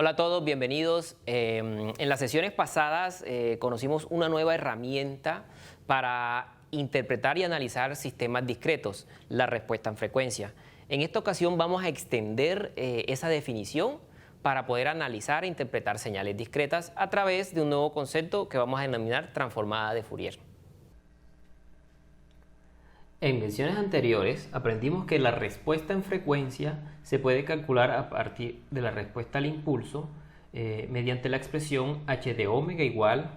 Hola a todos, bienvenidos. En las sesiones pasadas conocimos una nueva herramienta para interpretar y analizar sistemas discretos, la respuesta en frecuencia. En esta ocasión vamos a extender esa definición para poder analizar e interpretar señales discretas a través de un nuevo concepto que vamos a denominar transformada de Fourier. En lecciones anteriores aprendimos que la respuesta en frecuencia se puede calcular a partir de la respuesta al impulso mediante la expresión h de omega igual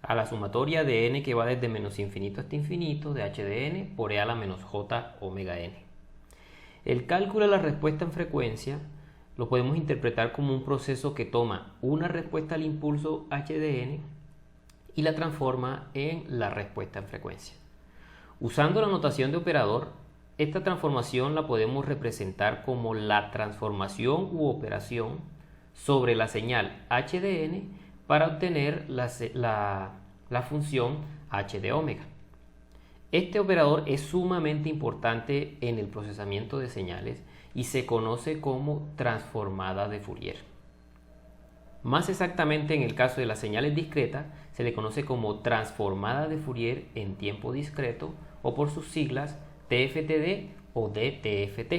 a la sumatoria de n que va desde menos infinito hasta infinito de h de n por e a la menos j omega n. El cálculo de la respuesta en frecuencia lo podemos interpretar como un proceso que toma una respuesta al impulso h de n y la transforma en la respuesta en frecuencia. Usando la notación de operador, esta transformación la podemos representar como la transformación u operación sobre la señal h de n para obtener la función h de omega. Este operador es sumamente importante en el procesamiento de señales y se conoce como transformada de Fourier. Más exactamente, en el caso de las señales discretas, se le conoce como transformada de Fourier en tiempo discreto o por sus siglas TFTD o DTFT.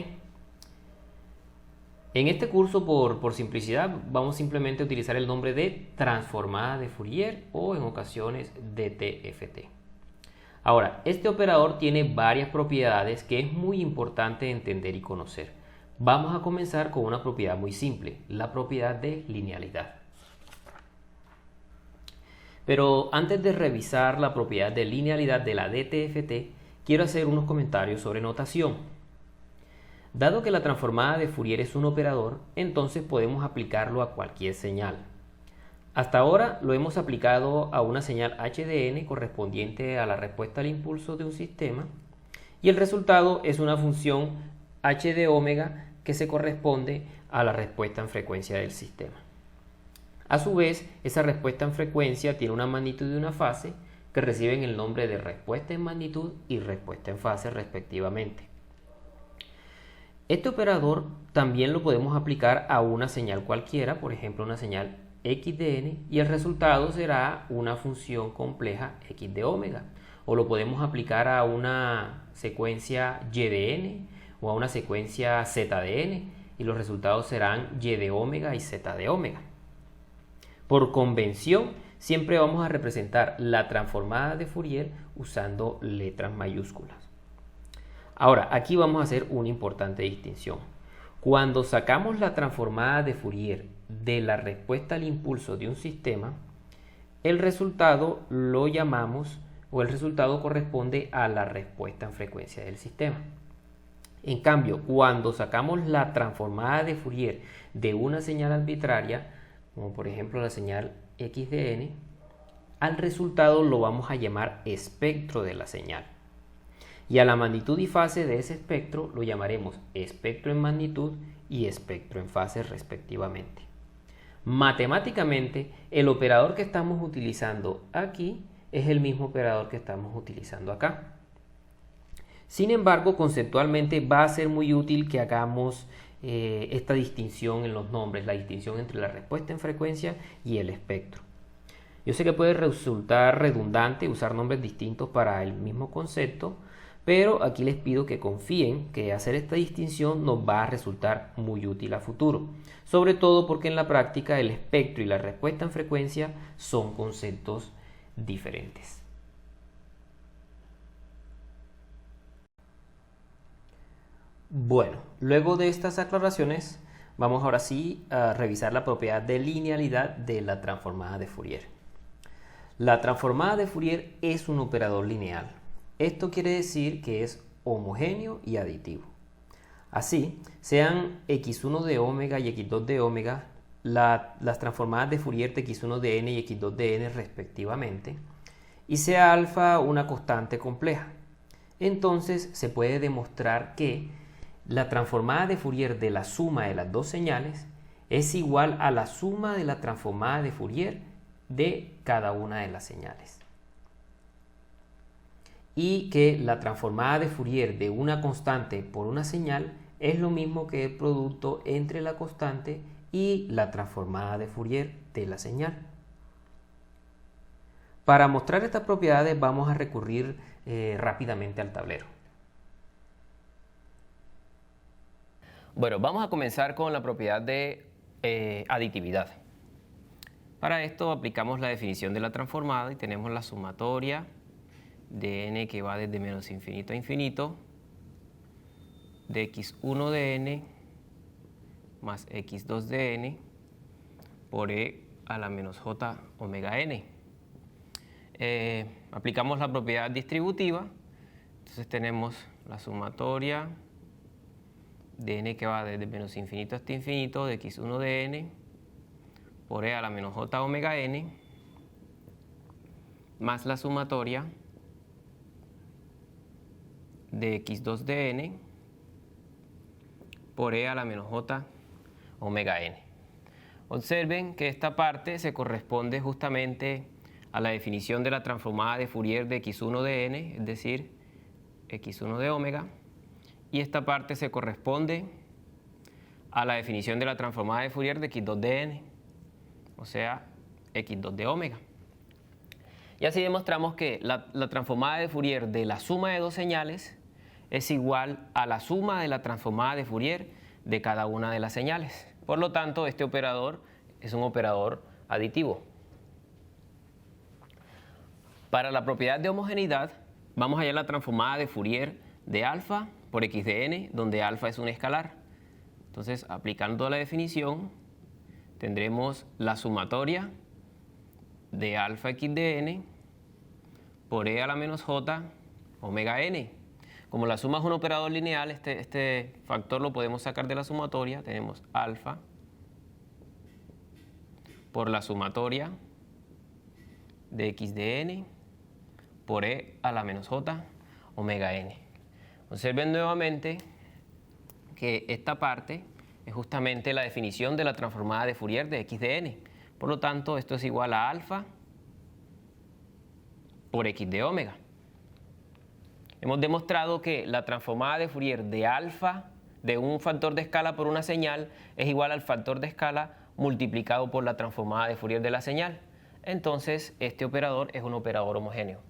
En este curso, por simplicidad, vamos simplemente a utilizar el nombre de transformada de Fourier o en ocasiones DTFT. Ahora, este operador tiene varias propiedades que es muy importante entender y conocer. Vamos a comenzar con una propiedad muy simple, la propiedad de linealidad. Pero antes de revisar la propiedad de linealidad de la DTFT, quiero hacer unos comentarios sobre notación. Dado que la transformada de Fourier es un operador, entonces podemos aplicarlo a cualquier señal. Hasta ahora lo hemos aplicado a una señal h de n correspondiente a la respuesta al impulso de un sistema y el resultado es una función h de omega que se corresponde a la respuesta en frecuencia del sistema. A su vez, esa respuesta en frecuencia tiene una magnitud y una fase que reciben el nombre de respuesta en magnitud y respuesta en fase respectivamente. Este operador también lo podemos aplicar a una señal cualquiera, por ejemplo una señal x de n, y el resultado será una función compleja x de omega. O lo podemos aplicar a una secuencia y de n o a una secuencia z de n y los resultados serán y de omega y z de omega. Por convención, siempre vamos a representar la transformada de Fourier usando letras mayúsculas. Ahora, aquí vamos a hacer una importante distinción. Cuando sacamos la transformada de Fourier de la respuesta al impulso de un sistema, el resultado lo llamamos, o el resultado corresponde a la respuesta en frecuencia del sistema. En cambio, cuando sacamos la transformada de Fourier de una señal arbitraria, como por ejemplo la señal x de n, al resultado lo vamos a llamar espectro de la señal. Y a la magnitud y fase de ese espectro lo llamaremos espectro en magnitud y espectro en fase respectivamente. Matemáticamente, el operador que estamos utilizando aquí es el mismo operador que estamos utilizando acá. Sin embargo, conceptualmente va a ser muy útil que hagamos esta distinción en los nombres, la distinción entre la respuesta en frecuencia y el espectro. Yo sé que puede resultar redundante usar nombres distintos para el mismo concepto, pero aquí les pido que confíen que hacer esta distinción nos va a resultar muy útil a futuro, sobre todo porque en la práctica el espectro y la respuesta en frecuencia son conceptos diferentes. Bueno, luego de estas aclaraciones, vamos ahora sí a revisar la propiedad de linealidad de la transformada de Fourier. La transformada de Fourier es un operador lineal. Esto quiere decir que es homogéneo y aditivo. Así, sean x1 de omega y x2 de omega, las transformadas de Fourier de x1 de n y x2 de n respectivamente, y sea alfa una constante compleja. Entonces se puede demostrar que la transformada de Fourier de la suma de las dos señales es igual a la suma de la transformada de Fourier de cada una de las señales. Y que la transformada de Fourier de una constante por una señal es lo mismo que el producto entre la constante y la transformada de Fourier de la señal. Para mostrar estas propiedades vamos a recurrir rápidamente al tablero. Bueno, vamos a comenzar con la propiedad de aditividad. Para esto aplicamos la definición de la transformada y tenemos la sumatoria de n que va desde menos infinito a infinito de x1 de n más x2 de n por e a la menos j omega n. Aplicamos la propiedad distributiva, entonces tenemos la sumatoria de n que va desde menos infinito hasta infinito de x1 de n por e a la menos j omega n más la sumatoria de x2 de n por e a la menos j omega n. Observen que esta parte se corresponde justamente a la definición de la transformada de Fourier de x1 de n, es decir, x1 de omega, y esta parte se corresponde a la definición de la transformada de Fourier de x2 de n, o sea, x2 de omega. Y así demostramos que la transformada de Fourier de la suma de dos señales es igual a la suma de la transformada de Fourier de cada una de las señales. Por lo tanto, este operador es un operador aditivo. Para la propiedad de homogeneidad, vamos a hallar la transformada de Fourier de alfa por x de n, donde alfa es un escalar. Entonces, aplicando la definición, tendremos la sumatoria de alfa x de n por e a la menos j omega n. Como la suma es un operador lineal, este factor lo podemos sacar de la sumatoria. Tenemos alfa por la sumatoria de x de n por e a la menos j omega n. Observen nuevamente que esta parte es justamente la definición de la transformada de Fourier de x de n. Por lo tanto, esto es igual a alfa por x de omega. Hemos demostrado que la transformada de Fourier de alfa de un factor de escala por una señal es igual al factor de escala multiplicado por la transformada de Fourier de la señal. Entonces, este operador es un operador homogéneo.